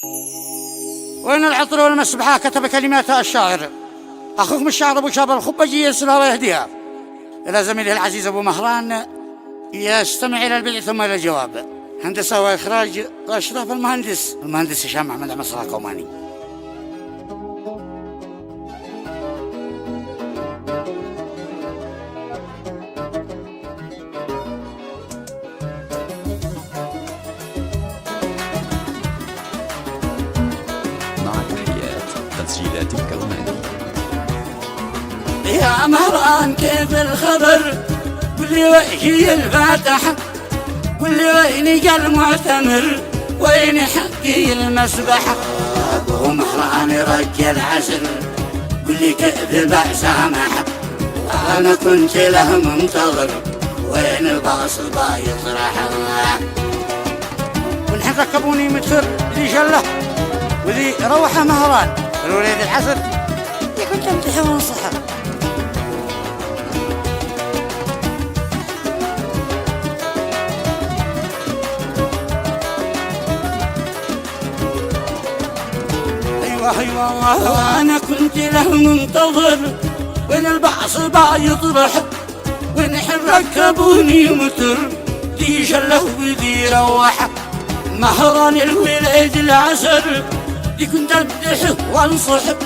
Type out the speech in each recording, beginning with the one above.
وين العطر والمسبحة كتب كلماتها الشاعر أخوكم الشاعر أبو شاب الخبجي يرسلها ويهديها إلى زميله العزيز أبو مهران، يستمع إلى البدء ثم إلى الجواب. هندسة وإخراج وإشراف المهندس هشام محمد عمصر القوماني. تسجيلات الكوماني. يا مهران كيف الخبر؟ قل لي وجهي الفاتحة، قل لي وين جا المعتمر، وين حقي المسبحة. أبو مهران رجل عسل، قل لي كيف البعسامحة، أنا كنت له منتظر، وين الباص يطرح. والحين ركبوني متر ذي جله وذي روحه مهران الوليد العسل، كنت امتحن وانصحه. ايوه انا كنت له منتظر، وين البعص يطرح، وين حين ركبوني متر ذي جله وذي روحه. مهران الوليد العسل دي كنت امدحه وانصحه،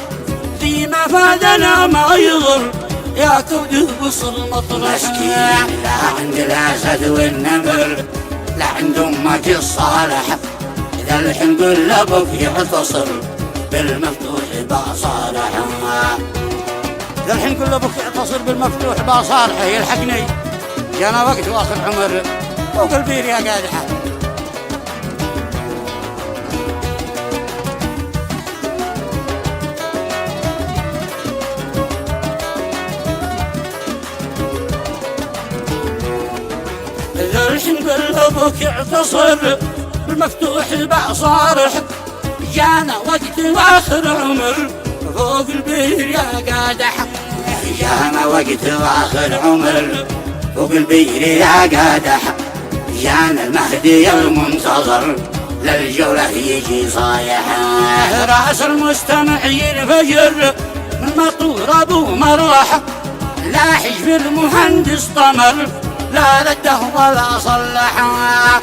دي ما فادنا ما يضر، يا كوده وصل مطرح. مسكين لا عند الاسد والنمر، لا عند امك الصالحه، اذا الحين قل لابوك يعتصر بالمفتوح باصالحه. اذا الحين قل لابوك يعتصر بالمفتوح باصالحه يلحقني، جانا وقت واخر عمر فوق البير يا قادحه. الحين قل ابوك يعتصر بالمفتوح باصارح، جانا وقت واخر عمر فوق البير يا قادح. جانا وقت واخر عمر فوق البير يا قادح، جانا المهدي المنتظر للجولة يجي صايح. راس المستمع ينفجر من مطور ابو مروحه، لا حجب المهندس طمر، لا رده ولا صلحه.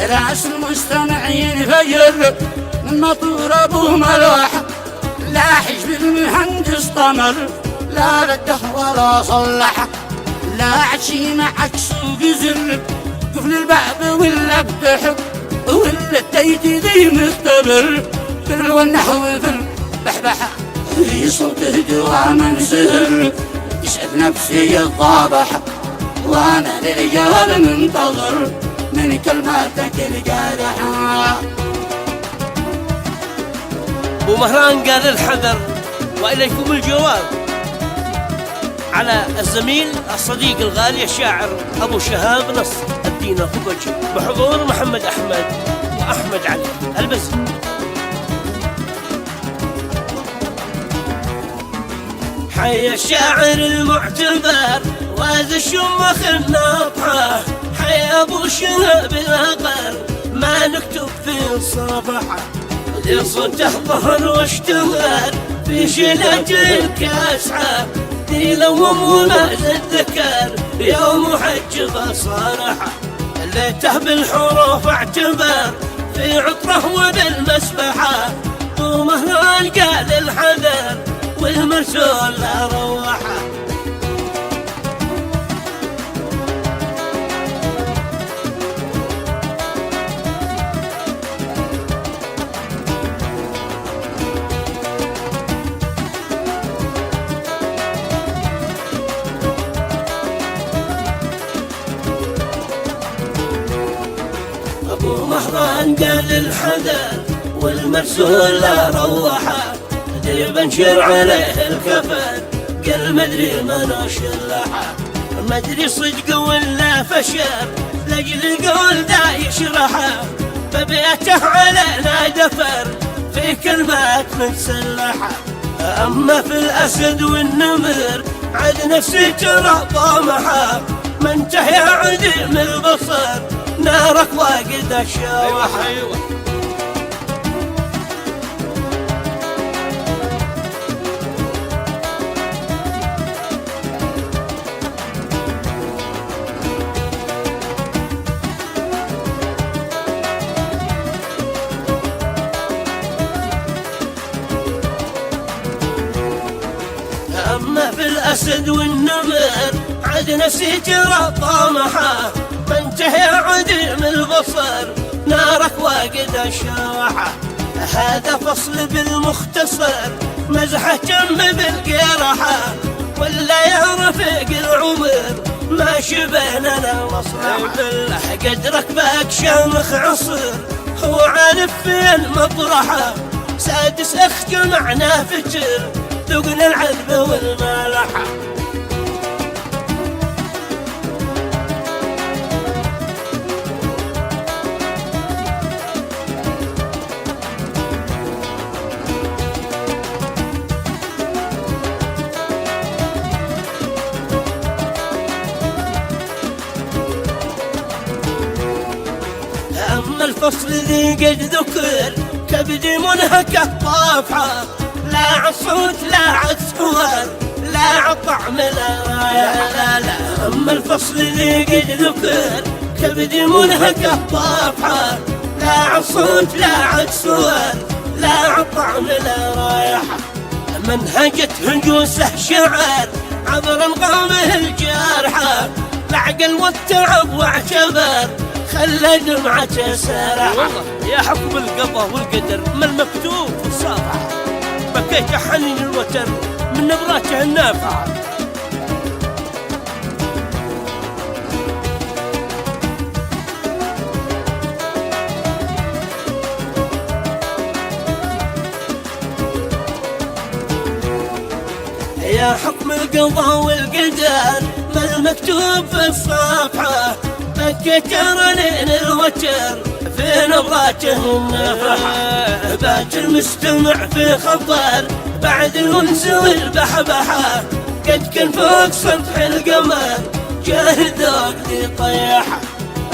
راس المستمع ينفجر من مطور ابو مروحه، لا حجب المهندس طمر، لا رده ولا صلحه. لا عشي معك سوق زر، قفل الباب ولا بتحب، ولا التيت ذي مختبر، بر والنحو في البحبحه، في صوته دوام سهر، يسعد نفسي الضابحه، وانا للرجال منتظر من كلماتك الجارحه. أبو مهران قال الحذر، وإليكم الجواب على الزميل الصديق الغالي الشاعر أبو شهاب نصر الدين الخبجي، بحضور محمد أحمد وأحمد علي البزي. حي الشاعر المعتبر وذا الشمخ الناطحة، حي أبو شهاب الأقر ما نكتب في الصفحة، صوته ظهر واشتهر في شلة الكاسعة، يلوم وما الذكر يوم محجب صارحة، ليته بالحروف اعتبر في عطره وبالمسبحة. أبو مهران قال الحذر والمرسول لا روحه. أبو مهران قال الحذر والمرسول لا روحه، ادري بنشر عليه الكفن قال مدري منو شلحه، مدري صدق ولا معنا فشل لجل القول ذا يشرحه فبيته علينا دفر في كلمات مسلحة. أما في الأسد والنمر عد نفسي ترى طامحة ما انتهى عديم البصر نارك واقد الشوحة. أيوة. أما في الأسد والنمر عد نفسي ترى طامحة ما انتهى عديم البصر نارك واقد الشوحة. هذا فصل بالمختصر مزحة جم بالقرحة ولا يا رفيق العمر ما شبهنا مصلحة. بالله قدرك باك شامخ عصر هو عارف فين مطرحه سادس اخت معنا فجر ذقنا العذب والملحة. أما الفصل ذي قد ذكر كبدي منهكة طافحة لا عصوت لا عصفور لا عطعم لا. أما الفصل ذي قد ذكر كبدي منهكة طافحة لا عصوت لا عصفور لا عطعم لا رايحة. منهجت هجوسه شعر عبر انغامه الجارحة العقل والتعب واعتبر خلى دمعته سارحة. يا حكم القضاء والقدر ما المكتوب في الصافحة بكيت حنين الوتر من نبراته النافعة. يا حكم القضاء والقدر ما المكتوب في الصافحة بكيت رنين الوتر في نبراته النافعة. بات المستمع في خطر بعد الونس والبحبحة قد كان فوق سطح القمر جاه ذوق ذي طيحة.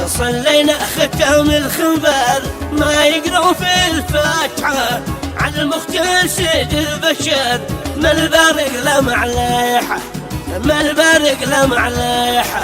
صلينا ختام الخبر ما يقرأ في الفاتحة عن المختار سيد البشر ما البارق لا معليحة ما البارق لا معليحة.